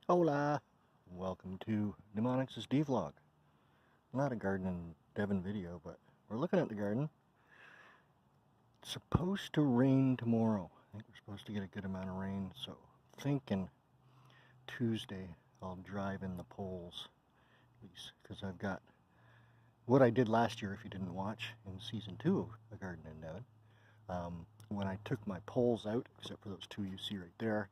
Hola! Welcome to Dmonix's Dvlog. Not a garden and Devon video, but we're looking at the garden. It's supposed to rain tomorrow. I think we're supposed to get a good amount of rain, so thinking Tuesday I'll drive in the poles, because I've got what I did last year, if you didn't watch, in season 2 of A Garden in Devon. When I took my poles out, except for those two you see right there,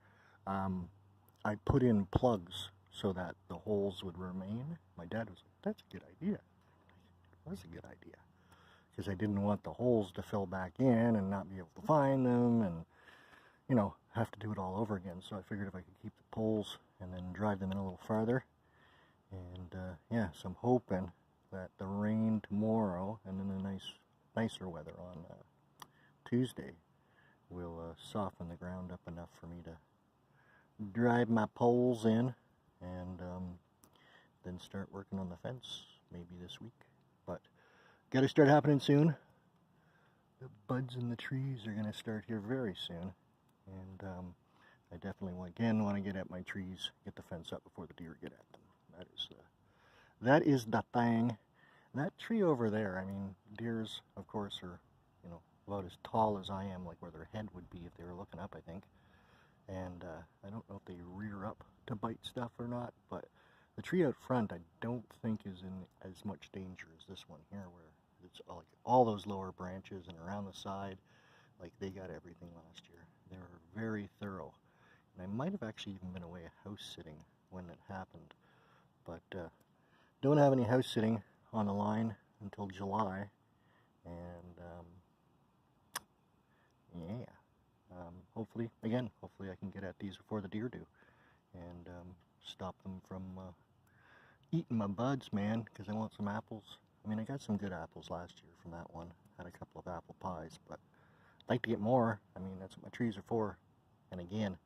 I put in plugs so that the holes would remain. My dad was like, that's a good idea. It was a good idea. Because I didn't want the holes to fill back in and not be able to find them and, you know, have to do it all over again. So I figured if I could keep the poles and then drive them in a little farther. And, yeah, so I'm hoping that the rain tomorrow and then the nicer weather on Tuesday will soften the ground up enough for me to drive my poles in and then start working on the fence maybe this week. But got to start happening soon. The buds in the trees are going to start here very soon, and I definitely want to get at my trees, get the fence up before the deer get at them. That is the thing. That tree over there, I mean, deers of course are, you know, about as tall as I am, like where their head would be if they were looking up, I think. And I don't know if they rear up to bite stuff or not, but the tree out front I don't think is in as much danger as this one here, where it's like all those lower branches and around the side, like they got everything last year. They were very thorough, and I might have actually even been away house sitting when it happened, but don't have any house sitting on the line until July, and yeah. Hopefully I can get at these before the deer do, and stop them from eating my buds, man, because I want some apples. I mean, I got some good apples last year from that one. Had a couple of apple pies, but I'd like to get more. I mean, that's what my trees are for. And again,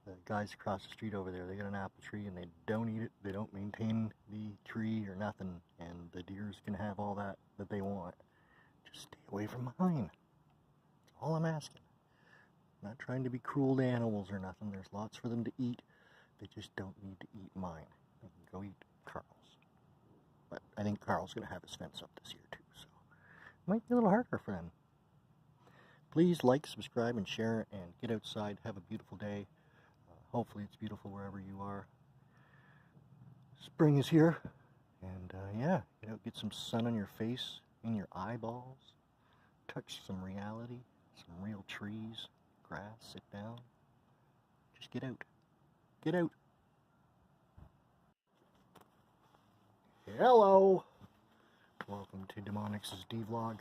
the guys across the street over there, they got an apple tree and they don't eat it. They don't maintain the tree or nothing, and the deers can have all that they want. Just stay away from mine. That's all I'm asking. Not trying to be cruel to animals or nothing. There's lots for them to eat. They just don't need to eat mine. They can go eat Carl's. But I think Carl's going to have his fence up this year too, so it might be a little harder for them. Please like, subscribe, and share, and get outside. Have a beautiful day. Hopefully it's beautiful wherever you are. Spring is here, and yeah, get some sun on your face, in your eyeballs. Touch some reality, some real trees. Grass, sit down, just get out. Get out. Hello. Welcome to Dmonix's Dvlog.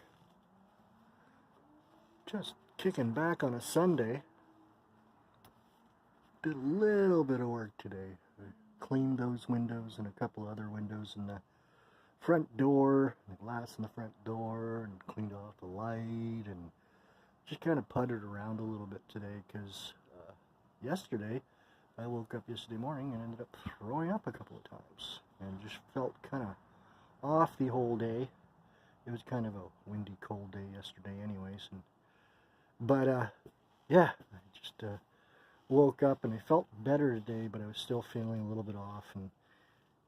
Just kicking back on a Sunday. Did a little bit of work today. I cleaned those windows and a couple other windows in the front door, the glass in the front door, and cleaned off the light, and just kind of puttered around a little bit today, because yesterday I woke up yesterday morning and ended up throwing up a couple of times and just felt kind of off the whole day. It was kind of a windy, cold day yesterday anyways, but yeah, I just woke up and I felt better today, but I was still feeling a little bit off, and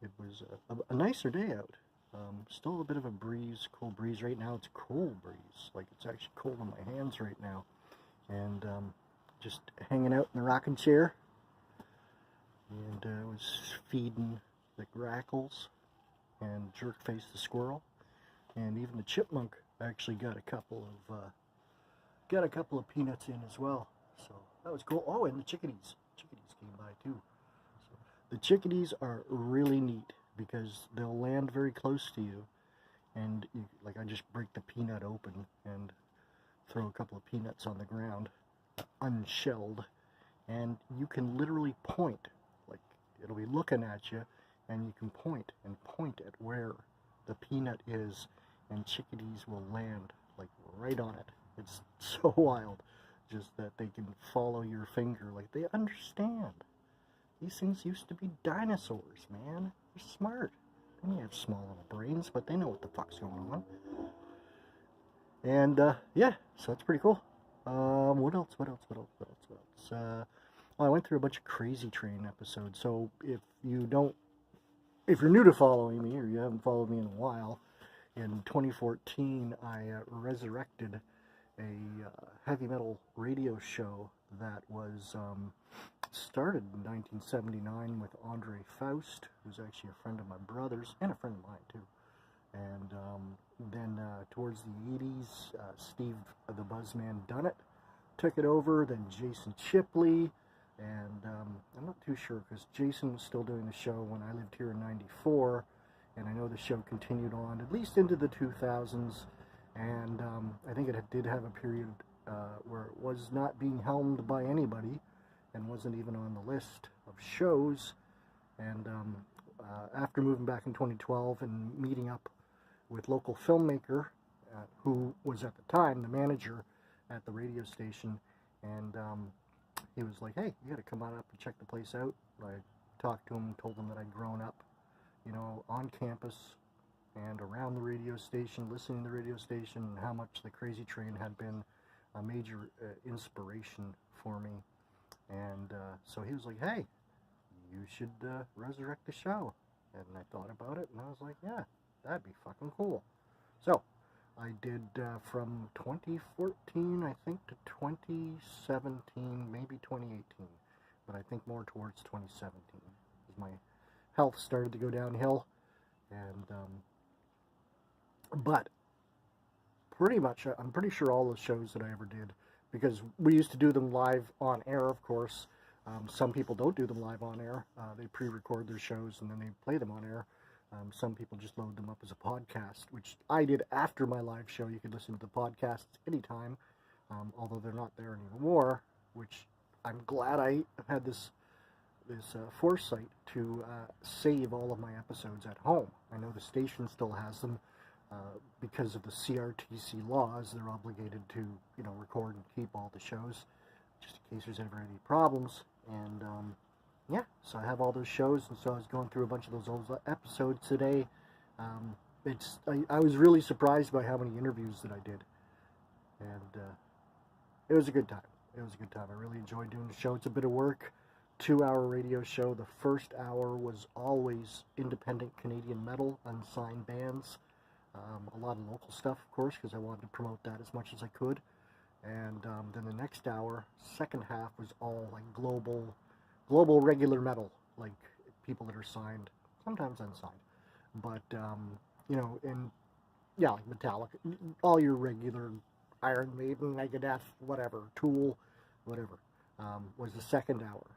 it was a nicer day out. Still a bit of a breeze, cold breeze. Right now it's a cold breeze, like it's actually cold on my hands right now. And just hanging out in the rocking chair, and I was feeding the grackles and Jerkface the squirrel, and even the chipmunk actually got a couple of peanuts in as well. So that was cool. Oh, and the chickadees came by too. So the chickadees are really neat, because they'll land very close to you, and like I just break the peanut open and throw a couple of peanuts on the ground, unshelled, and you can literally point, like it'll be looking at you, and you can point at where the peanut is, and chickadees will land like right on it. It's so wild, just that they can follow your finger, like they understand. These things used to be dinosaurs, man. They're smart. They may have small little brains, but they know what the fuck's going on. And, yeah, so that's pretty cool. What else? Well, I went through a bunch of Crazy Train episodes, so if you're new to following me, or you haven't followed me in a while, in 2014 I resurrected a heavy metal radio show that was started in 1979 with Andre Faust, who's actually a friend of my brother's, and a friend of mine too. And then towards the 80s, Steve the Buzzman Dunnett took it over, then Jason Chipley, and I'm not too sure because Jason was still doing the show when I lived here in '94, and I know the show continued on at least into the 2000s, and I think it did have a period where it was not being helmed by anybody and wasn't even on the list of shows. And after moving back in 2012 and meeting up with local filmmaker who was at the time the manager at the radio station, and he was like, hey, you got to come on up and check the place out. I talked to him, told him that I'd grown up, you know, on campus and around the radio station, listening to the radio station, and how much the Crazy Train had been a major inspiration for me. And so he was like, hey, you should resurrect the show. And I thought about it, and I was like, yeah, that'd be fucking cool. So I did from 2014, I think, to 2017, maybe 2018, but I think more towards 2017, as my health started to go downhill. And but pretty much, I'm pretty sure all the shows that I ever did, because we used to do them live on air, of course. Some people don't do them live on air. They pre-record their shows and then they play them on air. Some people just load them up as a podcast, which I did after my live show. You could listen to the podcasts anytime, although they're not there anymore, which I'm glad I had this foresight to save all of my episodes at home. I know the station still has them. Because of the CRTC laws, they're obligated to, you know, record and keep all the shows, just in case there's ever any problems. And yeah, so I have all those shows, and so I was going through a bunch of those old episodes today. I was really surprised by how many interviews that I did, and it was a good time. It was a good time. I really enjoyed doing the show. It's a bit of work. 2-hour radio show. The first hour was always independent Canadian metal, unsigned bands. A lot of local stuff, of course, because I wanted to promote that as much as I could. And then the next hour, second half, was all like global regular metal, like people that are signed, sometimes unsigned. But, you know, and yeah, like Metallica, all your regular Iron Maiden, Megadeth, whatever, Tool, whatever, was the second hour.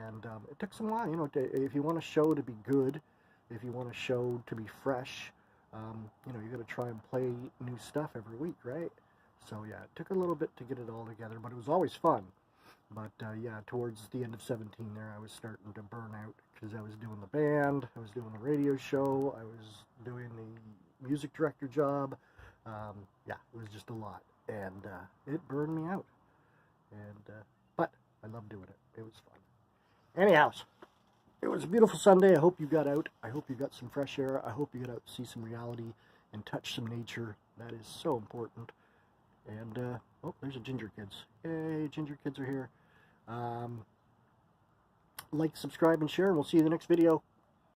And it took some while, you know, if you want a show to be good, if you want a show to be fresh, you know, you got to try and play new stuff every week, right? So yeah, it took a little bit to get it all together, but it was always fun. But yeah, towards the end of 17 there, I was starting to burn out because I was doing the band, I was doing the radio show, I was doing the music director job. Yeah, it was just a lot, and it burned me out. And but I loved doing it. It was fun. Anyhow. It was a beautiful Sunday. I hope you got out. I hope you got some fresh air. I hope you got out to see some reality and touch some nature. That is so important. And, oh, there's a Ginger Kids. Yay, Ginger Kids are here. Like, subscribe, and share, and we'll see you in the next video.